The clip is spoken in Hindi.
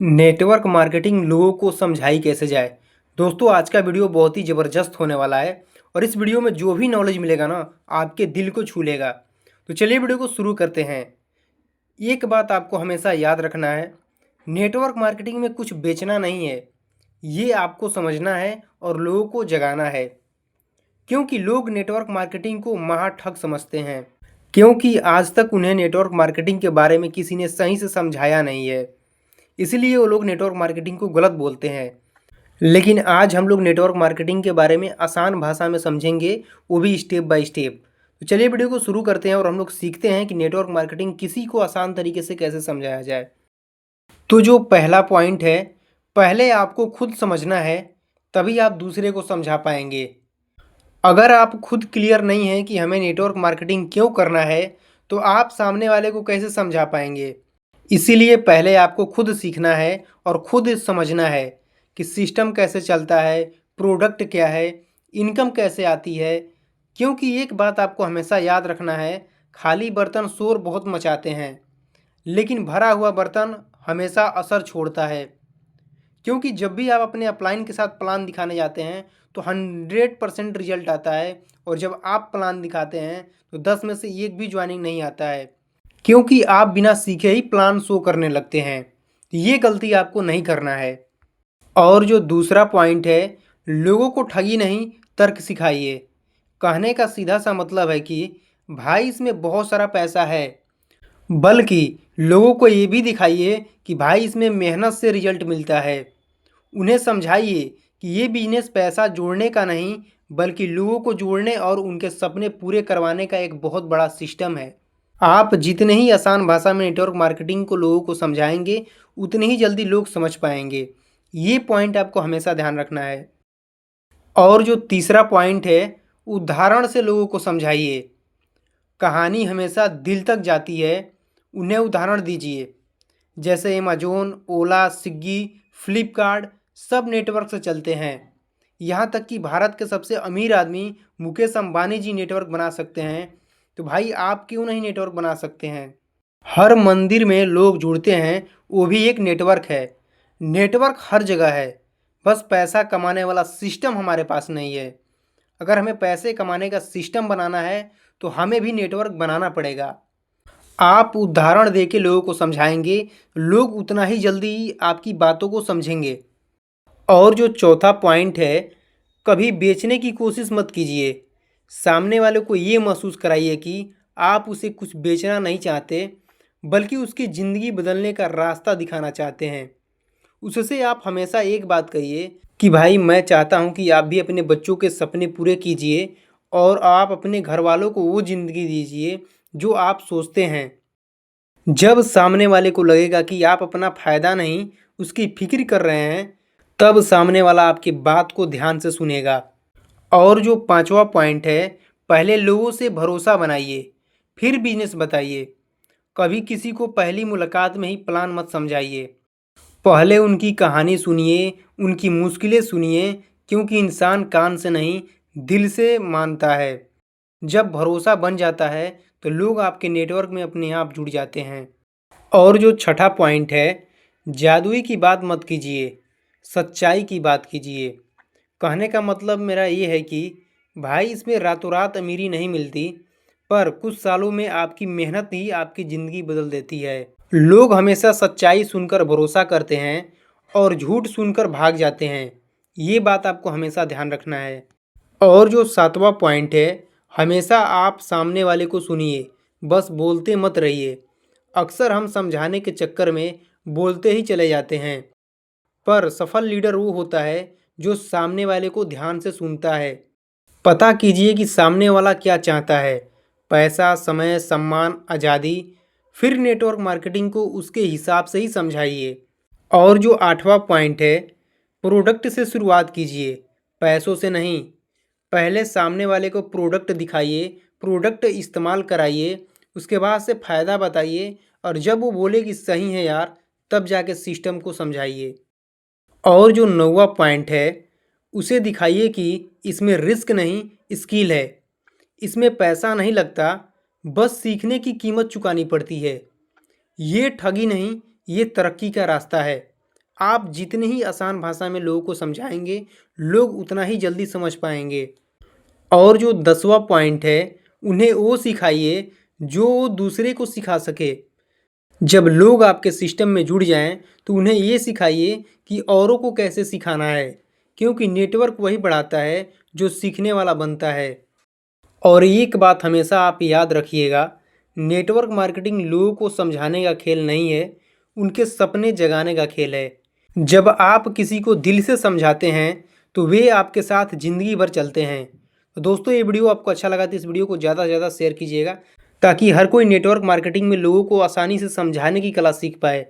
नेटवर्क मार्केटिंग लोगों को समझाई कैसे जाए। दोस्तों, आज का वीडियो बहुत ही ज़बरदस्त होने वाला है और इस वीडियो में जो भी नॉलेज मिलेगा ना, आपके दिल को छू लेगा। तो चलिए वीडियो को शुरू करते हैं। एक बात आपको हमेशा याद रखना है, नेटवर्क मार्केटिंग में कुछ बेचना नहीं है, ये आपको समझना है और लोगों को जगाना है। क्योंकि लोग नेटवर्क मार्केटिंग को महा ठग समझते हैं, क्योंकि आज तक उन्हें नेटवर्क मार्केटिंग के बारे में किसी ने सही से समझाया नहीं है। इसलिए वो लोग नेटवर्क मार्केटिंग को गलत बोलते हैं। लेकिन आज हम लोग नेटवर्क मार्केटिंग के बारे में आसान भाषा में समझेंगे, वो भी स्टेप बाय स्टेप। तो चलिए वीडियो को शुरू करते हैं और हम लोग सीखते हैं कि नेटवर्क मार्केटिंग किसी को आसान तरीके से कैसे समझाया जाए। तो जो पहला पॉइंट है, पहले आपको खुद समझना है, तभी आप दूसरे को समझा पाएंगे। अगर आप खुद क्लियर नहीं हैं कि हमें नेटवर्क मार्केटिंग क्यों करना है, तो आप सामने वाले को कैसे समझा पाएंगे। इसीलिए पहले आपको खुद सीखना है और खुद समझना है कि सिस्टम कैसे चलता है, प्रोडक्ट क्या है, इनकम कैसे आती है। क्योंकि एक बात आपको हमेशा याद रखना है, खाली बर्तन शोर बहुत मचाते हैं, लेकिन भरा हुआ बर्तन हमेशा असर छोड़ता है। क्योंकि जब भी आप अपने अपलाइन के साथ प्लान दिखाने जाते हैं तो 100% रिजल्ट आता है, और जब आप प्लान दिखाते हैं तो 10 में से एक भी ज्वाइनिंग नहीं आता है, क्योंकि आप बिना सीखे ही प्लान शो करने लगते हैं। ये गलती आपको नहीं करना है। और जो दूसरा पॉइंट है, लोगों को ठगी नहीं, तर्क सिखाइए। कहने का सीधा सा मतलब है कि भाई इसमें बहुत सारा पैसा है, बल्कि लोगों को ये भी दिखाइए कि भाई इसमें मेहनत से रिजल्ट मिलता है। उन्हें समझाइए कि ये बिजनेस पैसा जोड़ने का नहीं, बल्कि लोगों को जोड़ने और उनके सपने पूरे करवाने का एक बहुत बड़ा सिस्टम है। आप जितने ही आसान भाषा में नेटवर्क मार्केटिंग को लोगों को समझाएंगे, उतने ही जल्दी लोग समझ पाएंगे। ये पॉइंट आपको हमेशा ध्यान रखना है। और जो तीसरा पॉइंट है, उदाहरण से लोगों को समझाइए। कहानी हमेशा दिल तक जाती है, उन्हें उदाहरण दीजिए। जैसे अमेज़न, ओला, स्विग्गी, फ्लिपकार्ट सब नेटवर्क से चलते हैं। यहाँ तक कि भारत के सबसे अमीर आदमी मुकेश अंबानी जी नेटवर्क बना सकते हैं, तो भाई आप क्यों नहीं नेटवर्क बना सकते हैं। हर मंदिर में लोग जुड़ते हैं, वो भी एक नेटवर्क है। नेटवर्क हर जगह है, बस पैसा कमाने वाला सिस्टम हमारे पास नहीं है। अगर हमें पैसे कमाने का सिस्टम बनाना है तो हमें भी नेटवर्क बनाना पड़ेगा। आप उदाहरण देके लोगों को समझाएंगे, लोग उतना ही जल्दी आपकी बातों को समझेंगे। और जो चौथा पॉइंट है, कभी बेचने की कोशिश मत कीजिए। सामने वाले को ये महसूस कराइए कि आप उसे कुछ बेचना नहीं चाहते, बल्कि उसकी ज़िंदगी बदलने का रास्ता दिखाना चाहते हैं। उससे आप हमेशा एक बात कहिए कि भाई मैं चाहता हूँ कि आप भी अपने बच्चों के सपने पूरे कीजिए और आप अपने घर वालों को वो ज़िंदगी दीजिए जो आप सोचते हैं। जब सामने वाले को लगेगा कि आप अपना फ़ायदा नहीं, उसकी फ़िक्र कर रहे हैं, तब सामने वाला आपकी बात को ध्यान से सुनेगा। और जो पांचवा पॉइंट है, पहले लोगों से भरोसा बनाइए, फिर बिजनेस बताइए। कभी किसी को पहली मुलाकात में ही प्लान मत समझाइए। पहले उनकी कहानी सुनिए, उनकी मुश्किलें सुनिए, क्योंकि इंसान कान से नहीं, दिल से मानता है। जब भरोसा बन जाता है तो लोग आपके नेटवर्क में अपने आप जुड़ जाते हैं। और जो छठा पॉइंट है, जादुई की बात मत कीजिए, सच्चाई की बात कीजिए। कहने का मतलब मेरा ये है कि भाई इसमें रातों रात अमीरी नहीं मिलती, पर कुछ सालों में आपकी मेहनत ही आपकी ज़िंदगी बदल देती है। लोग हमेशा सच्चाई सुनकर भरोसा करते हैं और झूठ सुनकर भाग जाते हैं। ये बात आपको हमेशा ध्यान रखना है। और जो सातवां पॉइंट है, हमेशा आप सामने वाले को सुनिए, बस बोलते मत रहिए। अक्सर हम समझाने के चक्कर में बोलते ही चले जाते हैं, पर सफल लीडर वो होता है जो सामने वाले को ध्यान से सुनता है। पता कीजिए कि सामने वाला क्या चाहता है, पैसा, समय, सम्मान, आज़ादी। फिर नेटवर्क मार्केटिंग को उसके हिसाब से ही समझाइए। और जो आठवां पॉइंट है, प्रोडक्ट से शुरुआत कीजिए, पैसों से नहीं। पहले सामने वाले को प्रोडक्ट दिखाइए, प्रोडक्ट इस्तेमाल कराइए, उसके बाद से फ़ायदा बताइए, और जब वो बोले कि सही है यार, तब जाके सिस्टम को समझाइए। और जो नौवां पॉइंट है, उसे दिखाइए कि इसमें रिस्क नहीं, स्किल है। इसमें पैसा नहीं लगता, बस सीखने की कीमत चुकानी पड़ती है। ये ठगी नहीं, ये तरक्की का रास्ता है। आप जितनी ही आसान भाषा में लोगों को समझाएंगे, लोग उतना ही जल्दी समझ पाएंगे। और जो 10वां पॉइंट है, उन्हें वो सिखाइए जो दूसरे को सिखा सके। जब लोग आपके सिस्टम में जुड़ जाएं, तो उन्हें ये सिखाइए कि औरों को कैसे सिखाना है, क्योंकि नेटवर्क वही बढ़ाता है जो सीखने वाला बनता है। और एक बात हमेशा आप याद रखिएगा, नेटवर्क मार्केटिंग लोगों को समझाने का खेल नहीं है, उनके सपने जगाने का खेल है। जब आप किसी को दिल से समझाते हैं, तो वे आपके साथ ज़िंदगी भर चलते हैं। तो दोस्तों, ये वीडियो आपको अच्छा लगा तो इस वीडियो को ज़्यादा से ज़्यादा शेयर कीजिएगा, ताकि हर कोई नेटवर्क मार्केटिंग में लोगों को आसानी से समझाने की कला सीख पाए।